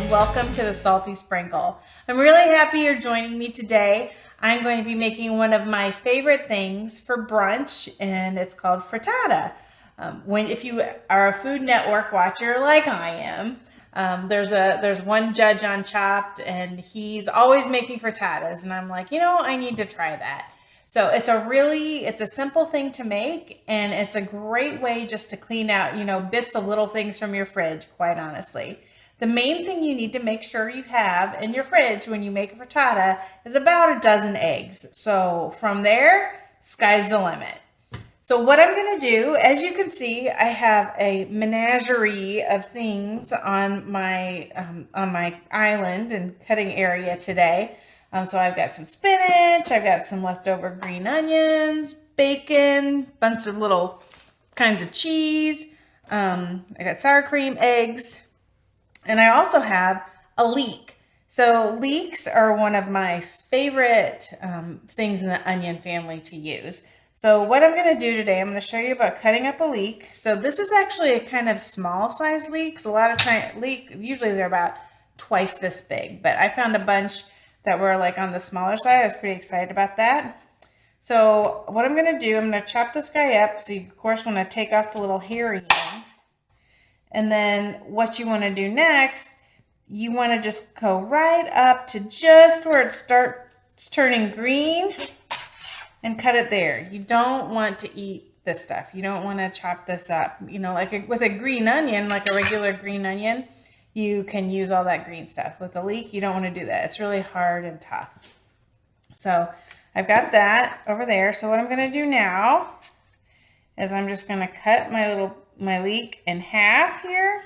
and welcome to the Salty Sprinkle. I'm really happy you're joining me today. I'm going to be making one of my favorite things for brunch, and it's called frittata. If you are a Food Network watcher like I am, there's one judge on Chopped, and he's always making frittatas, and I'm like, I need to try that. So it's a simple thing to make, and it's a great way just to clean out, bits of little things from your fridge, quite honestly. The main thing you need to make sure you have in your fridge when you make a frittata is about a dozen eggs. So from there, sky's the limit. So what I'm going to do, as you can see, I have a menagerie of things on my island and cutting area today. So I've got some spinach, I've got some leftover green onions, bacon, bunch of little kinds of cheese. I got sour cream, eggs, and I also have a leek. So leeks are one of my favorite things in the onion family to use. So what I'm going to do today, I'm going to show you about cutting up a leek. So this is actually a kind of small size leeks. A lot of time usually they're about twice this big, but I found a bunch that were like on the smaller side. I was pretty excited about that. So what I'm going to do, I'm going to chop this guy up. So you of course want to take off the little hairy end. And then what you want to do next, you want to just go right up to just where it starts turning green and cut it there. You don't want to eat this stuff. You don't want to chop this up. With a green onion, like a regular green onion, you can use all that green stuff. With a leek, you don't want to do that. It's really hard and tough. So I've got that over there. So what I'm going to do now is I'm just going to cut my leek in half here.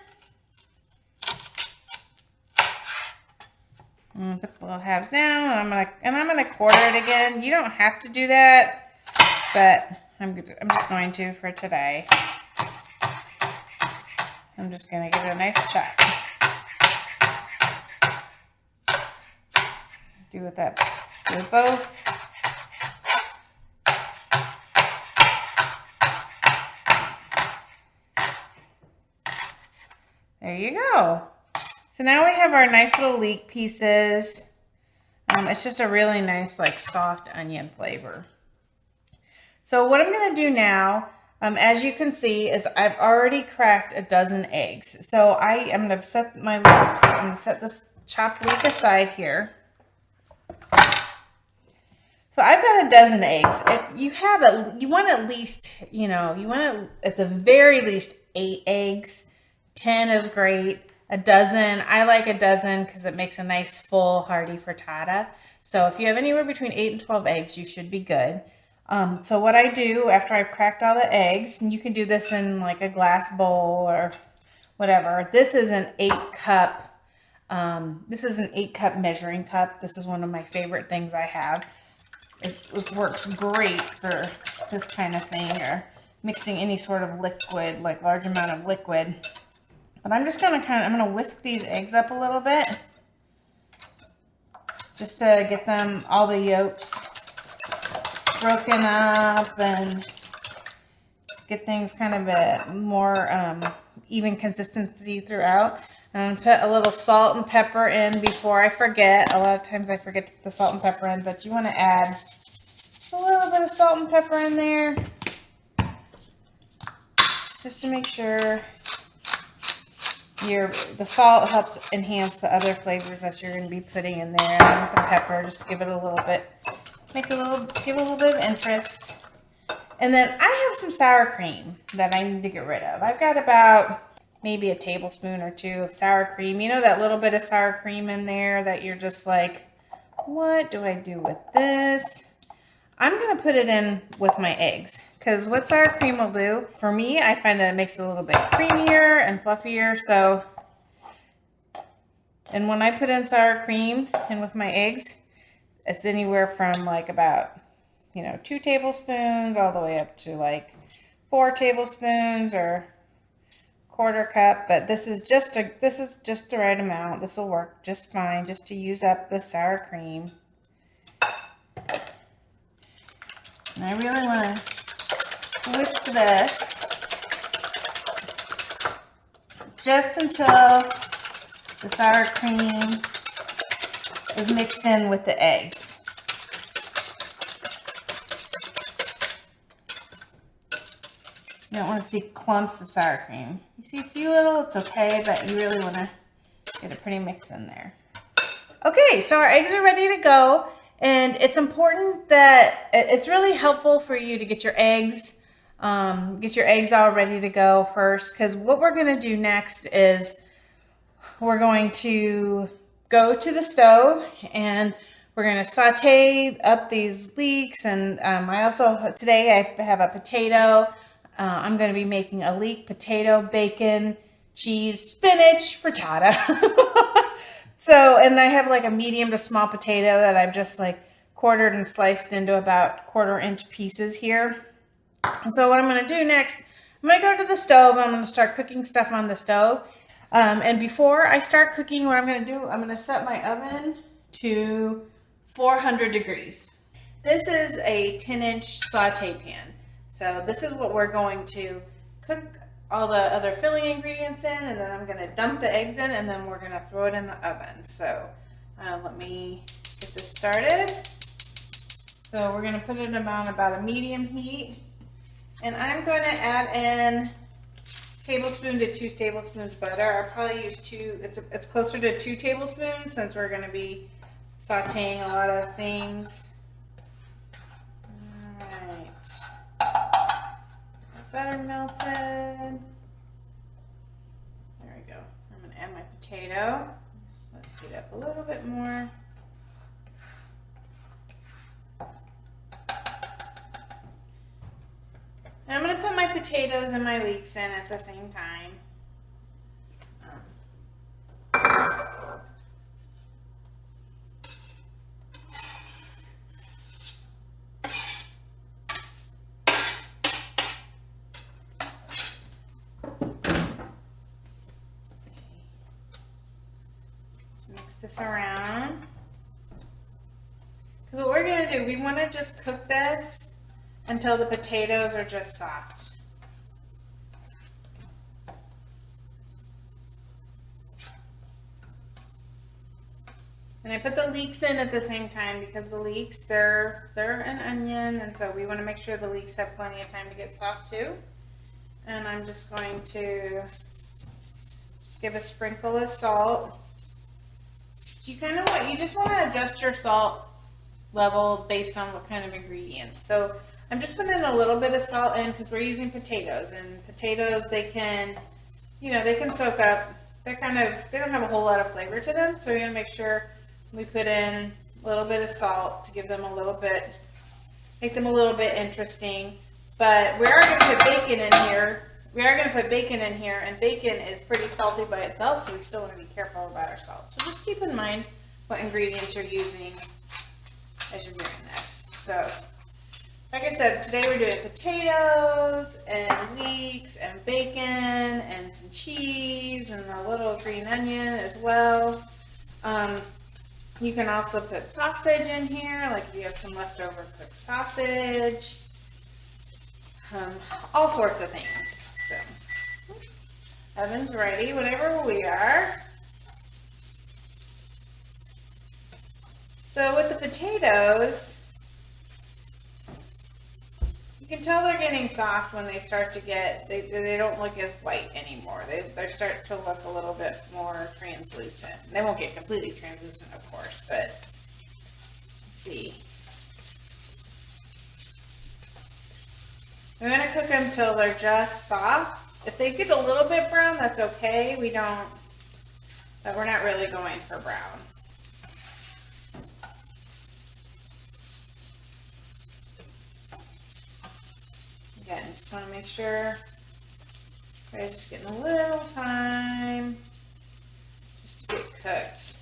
I'm gonna put the little halves down, and I'm gonna quarter it again. You don't have to do that, but I'm just going to for today. I'm just gonna give it a nice chop. Do with both. There you go. So now we have our nice little leek pieces. It's just a really nice, like soft onion flavor. So what I'm going to do now, as you can see, is I've already cracked a dozen eggs. So I'm going to set I'm going to set this chopped leek aside here. So I've got a dozen eggs. If you have it, you want at least, at the very least 8 eggs. 10 is great. A dozen, I like a dozen because it makes a nice full hearty frittata. So if you have anywhere between 8 and 12 eggs, you should be good. So what I do after I've cracked all the eggs, and you can do this in like a glass bowl or whatever. This is an 8-cup. This is an 8-cup measuring cup. This is one of my favorite things I have. It works great for this kind of thing, or mixing any sort of liquid, like large amount of liquid. But I'm just I'm gonna whisk these eggs up a little bit, just to get them, all the yolks broken up and get things kind of a more even consistency throughout. I'm gonna put a little salt and pepper in before I forget. A lot of times I forget to put the salt and pepper in, but you want to add just a little bit of salt and pepper in there, just to make sure. The salt helps enhance the other flavors that you're going to be putting in there. And with the pepper, just give it a little bit, give it a little bit of interest. And then I have some sour cream that I need to get rid of. I've got about maybe a tablespoon or 2 of sour cream. You know, that little bit of sour cream in there that you're just like, what do I do with this? I'm going to put it in with my eggs, because what sour cream will do, for me, I find that it makes it a little bit creamier and fluffier. So, and when I put in sour cream and with my eggs, it's anywhere from like about, 2 tablespoons all the way up to like 4 tablespoons or 1/4 cup. But this is just the right amount. This will work just fine, just to use up the sour cream. And I really want to whisk this just until the sour cream is mixed in with the eggs. You don't want to see clumps of sour cream. You see a few little, it's okay, but you really want to get it pretty mixed in there. Okay, so our eggs are ready to go, and it's important that it's really helpful for you to get your eggs all ready to go first, because what we're going to do next is we're going to go to the stove and we're going to saute up these leeks. And today I have a potato. I'm going to be making a leek, potato, bacon, cheese, spinach, frittata. So, and I have like a medium to small potato that I've just like quartered and sliced into about 1/4-inch pieces here. And so what I'm going to do next, I'm going to go to the stove and I'm going to start cooking stuff on the stove. And before I start cooking, what I'm going to do, I'm going to set my oven to 400 degrees. This is a 10-inch saute pan. So this is what we're going to cook all the other filling ingredients in, and then I'm going to dump the eggs in, and then we're going to throw it in the oven. So let me get this started. So we're going to put it on about a medium heat, and I'm going to add in tablespoon to 2 tablespoons butter. I'll probably use 2. It's closer to 2 tablespoons since we're going to be sauteing a lot of things. All right. Butter melted. There we go. I'm going to add my potato. Just let's heat up a little bit more. And I'm going to put my potatoes and my leeks in at the same time. This around, because what we're going to do, we want to just cook this until the potatoes are just soft. And I put the leeks in at the same time because the leeks, they're an onion, and so we want to make sure the leeks have plenty of time to get soft too. And I'm just going to just give a sprinkle of salt. You just want to adjust your salt level based on what kind of ingredients. So I'm just putting a little bit of salt in because we're using potatoes, and potatoes, they can soak up. They don't have a whole lot of flavor to them. So we're going to make sure we put in a little bit of salt to give them a little bit, make them a little bit interesting. But we are going to put bacon in here. And bacon is pretty salty by itself, so we still want to be careful about our salt. So just keep in mind what ingredients you're using as you're doing this. So, like I said, today we're doing potatoes and leeks and bacon and some cheese and a little green onion as well. You can also put sausage in here, like if you have some leftover cooked sausage. All sorts of things. So, oven's ready whenever we are. So with the potatoes, you can tell they're getting soft when they start to get, they don't look as white anymore. They start to look a little bit more translucent. They won't get completely translucent, of course, but let's see. We're going to cook them until they're just soft. If they get a little bit brown, that's okay. But we're not really going for brown. Again, just want to make sure we're just getting a little time just to get cooked.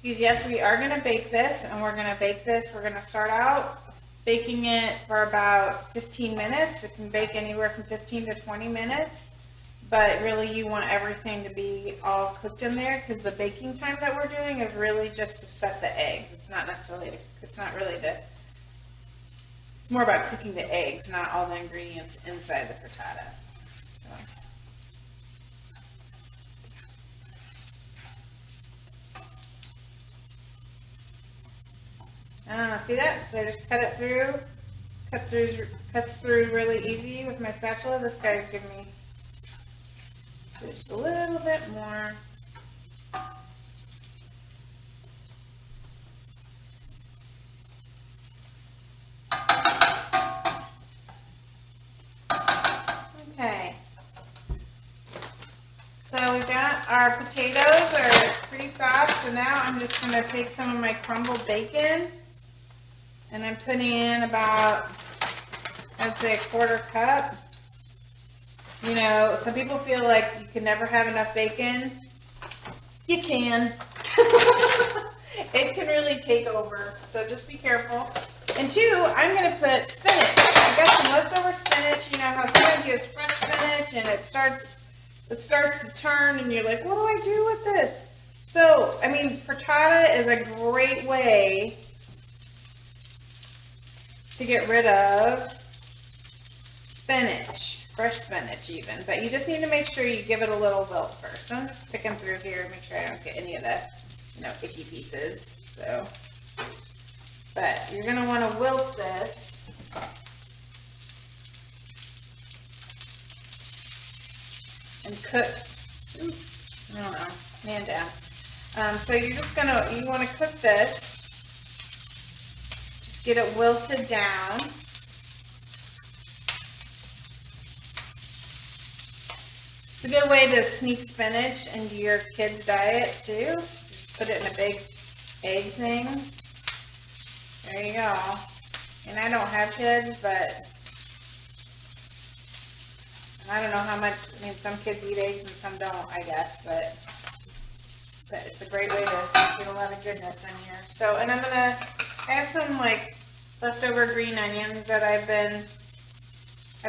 Because yes, we are going to bake this, and we're going to start out baking it for about 15 minutes. It can bake anywhere from 15 to 20 minutes, but really you want everything to be all cooked in there, because the baking time that we're doing is really just to set the eggs. It's more about cooking the eggs, not all the ingredients inside the frittata. See that? So I just cut it through. Cuts through really easy with my spatula. This guy's giving me just a little bit more. Okay. So we've got our potatoes are pretty soft. So now I'm just going to take some of my crumbled bacon. And I'm putting in about, I'd say, a 1/4 cup. You know, some people feel like you can never have enough bacon. You can. It can really take over, so just be careful. And 2, I'm going to put spinach. I got some leftover spinach. You know how sometimes you have fresh spinach and it starts to turn and you're like, what do I do with this? So, I mean, frittata is a great way to get rid of spinach, fresh spinach even, but you just need to make sure you give it a little wilt first. So I'm just picking through here and make sure I don't get any of the, you know, icky pieces. So, but you're gonna want to wilt this. And cook. Oops, I don't know, man down. So you're just gonna, you want to cook this. Get it wilted down. It's a good way to sneak spinach into your kids' diet too. Just put it in a big egg thing. There you go. And I don't have kids, but I don't know how much, I mean, some kids eat eggs and some don't, I guess, but it's a great way to get a lot of goodness in here. So, and I have some like leftover green onions that I've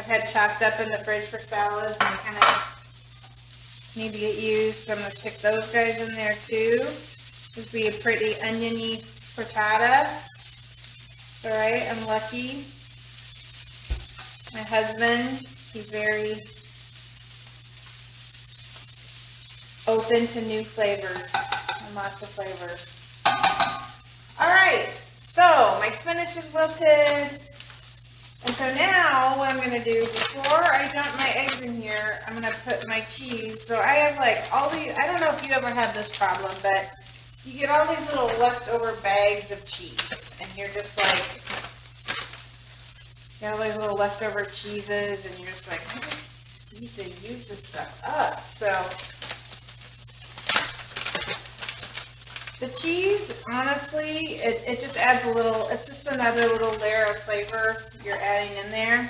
had chopped up in the fridge for salads and kind of need to get used. So I'm going to stick those guys in there too. This would be a pretty oniony frittata. All right, I'm lucky. My husband, he's very open to new flavors and lots of flavors. All right, so my spinach is wilted. And so now what I'm going to do, before I dump my eggs in here, I'm going to put my cheese. So I have like all these, I don't know if you ever had this problem, but you get all these little leftover bags of cheese. And you're just like, you got all these little leftover cheeses, and you're just like, I just need to use this stuff up. So the cheese, honestly, it just adds a little, it's just another little layer of flavor you're adding in there.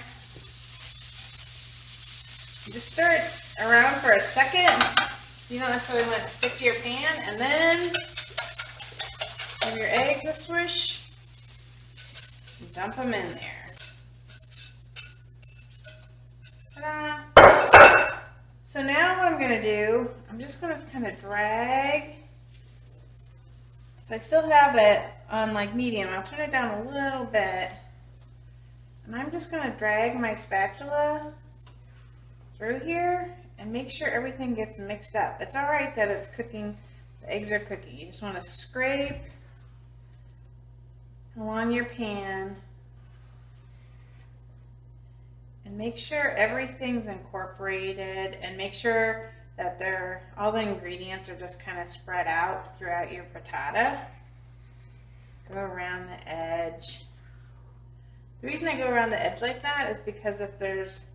You just stir it around for a second. You don't necessarily want to stick to your pan, and then give your eggs a swish and dump them in there. Ta-da! So now what I'm going to do, I'm just going to kind of drag. So I still have it on like medium. I'll turn it down a little bit. And I'm just going to drag my spatula through here and make sure everything gets mixed up. It's all right that it's cooking, the eggs are cooking. You just want to scrape along your pan and make sure everything's incorporated, and make sure that all the ingredients are just kind of spread out throughout your frittata. Go around the edge. The reason I go around the edge like that is because if there's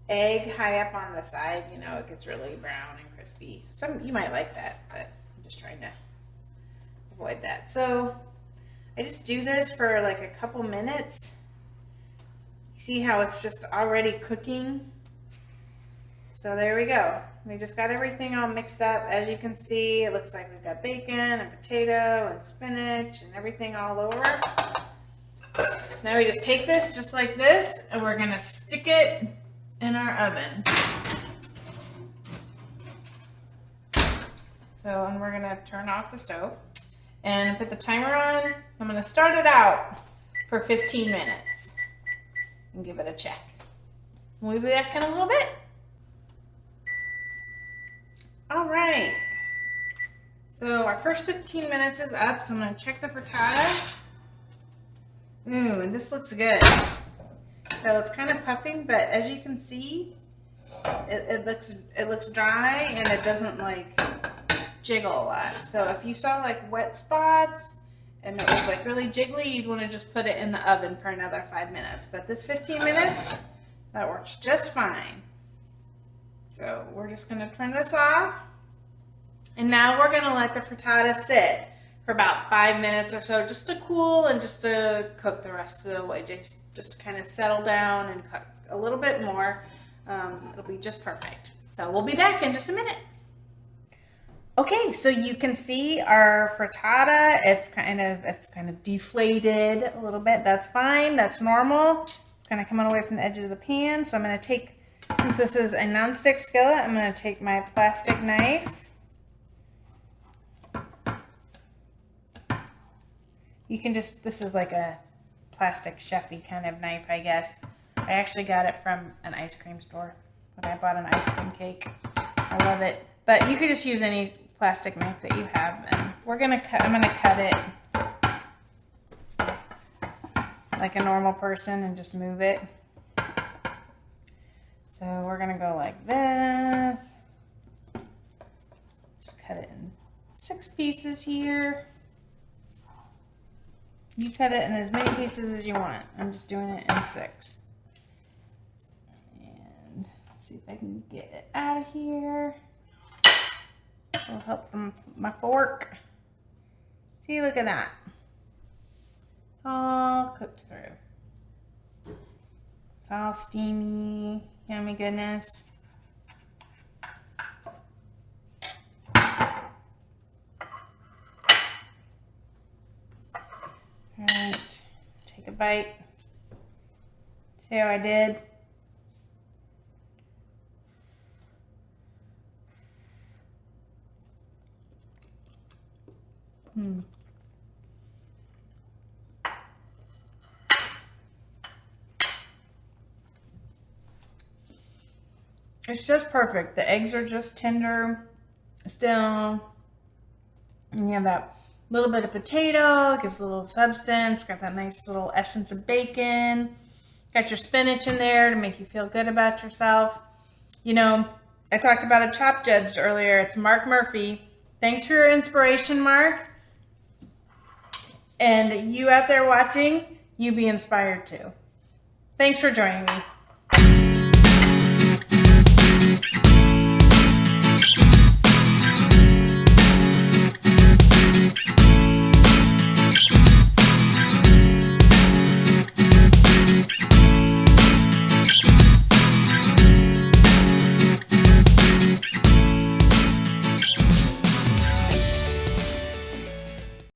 egg high up on the side, you know, it gets really brown and crispy. You might like that, but I'm just trying to avoid that. So I just do this for like a couple minutes. See how it's just already cooking? So there we go. We just got everything all mixed up. As you can see, it looks like we've got bacon and potato and spinach and everything all over. So now we just take this just like this, and we're gonna stick it in our oven. So, and we're gonna turn off the stove and put the timer on. I'm gonna start it out for 15 minutes and give it a check. We'll be back in a little bit. All right, so our first 15 minutes is up, so I'm gonna check the frittata. Ooh, and this looks good. So it's kind of puffing, but as you can see, it looks dry and it doesn't like jiggle a lot. So if you saw like wet spots and it was like really jiggly, you'd want to just put it in the oven for another 5 minutes. But this 15 minutes, that works just fine. So we're just going to turn this off. And now we're going to let the frittata sit for about 5 minutes or so, just to cool and just to cook the rest of the way, just to kind of settle down and cook a little bit more. It'll be just perfect. So we'll be back in just a minute. Okay, so you can see our frittata, it's kind of deflated a little bit. That's fine, that's normal. It's kind of coming away from the edge of the pan. So I'm going to take, since this is a nonstick skillet, I'm going to take my plastic knife. You can just, this is like a plastic chefy kind of knife, I guess. I actually got it from an ice cream store when I bought an ice cream cake. I love it. But you could just use any plastic knife that you have. And I'm gonna cut it like a normal person and just move it. So we're gonna go like this. Just cut it in 6 pieces here. You cut it in as many pieces as you want. I'm just doing it in 6. And let's see if I can get it out of here. A little help from my fork. See, look at that. It's all cooked through. It's all steamy. Yummy goodness. Alright, take a bite. See how I did? It's just perfect. The eggs are just tender still. And you have that little bit of potato, gives a little substance, got that nice little essence of bacon. Got your spinach in there to make you feel good about yourself. You know, I talked about a chop judge earlier. It's Mark Murphy. Thanks for your inspiration, Mark. And you out there watching, you be inspired too. Thanks for joining me.